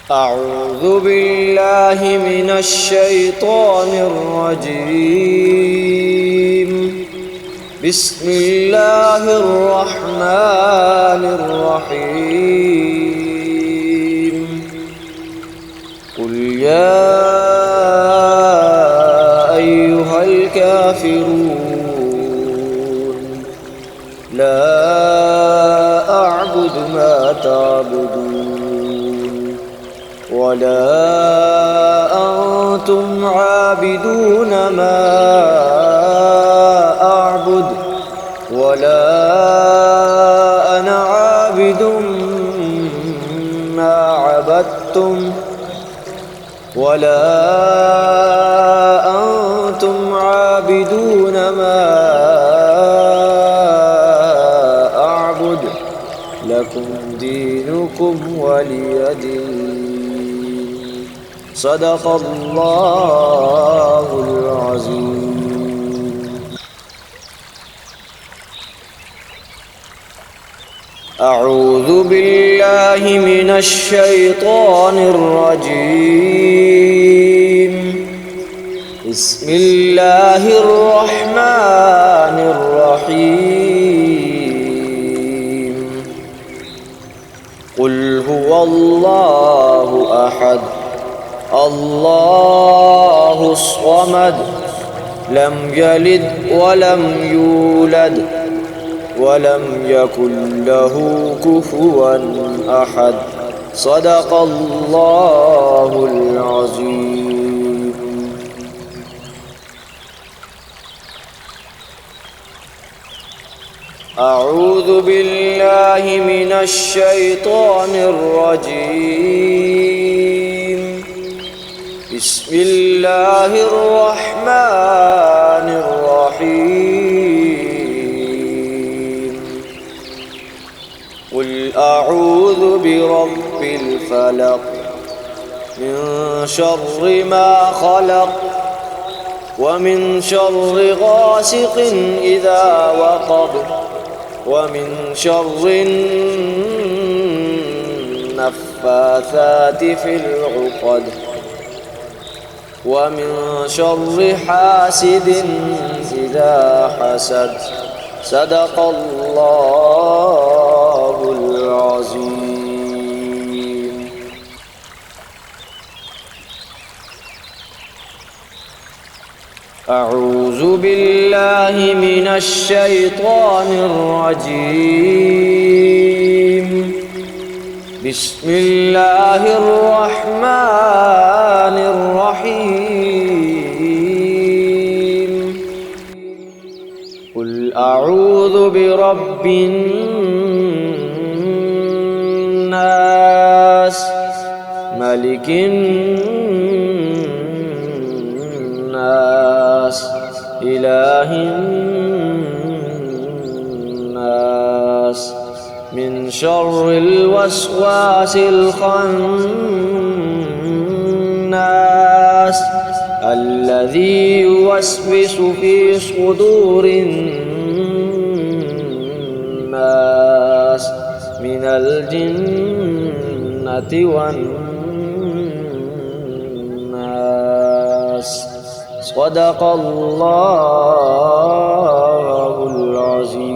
أعوذ بالله من الشيطان الرجيم. بسم الله الرحمن الرحيم. قل يا أيها الكافرون لا أعبد ما تعبدون ولا أنتم عابدون ما أعبد ولا أنا عابد ما عبدتم ولا أنتم عابدون ما أعبد لكم دينكم ولي دين. صدق الله العظيم. أعوذ بالله من الشيطان الرجيم. بسم الله الرحمن الرحيم. قل هو الله أحد الله الصمد لم يلد ولم يولد ولم يكن له كفوا أحد. صدق الله العظيم. أعوذ بالله من الشيطان الرجيم. بسم الله الرحمن الرحيم. قل أعوذ برب الفلق من شر ما خلق ومن شر غاسق إذا وقب ومن شر النفاثات في العقد ومن شر حاسد إذا حسد. صدق الله العظيم. أعوذ بالله من الشيطان الرجيم. بسم الله الرحمن الرحيم. قل أعوذ برب الناس ملك الناس إله الناس من شر الوسواس الخناس الذي يوسوس في صدور الناس من الجنة والناس. صدق الله العظيم.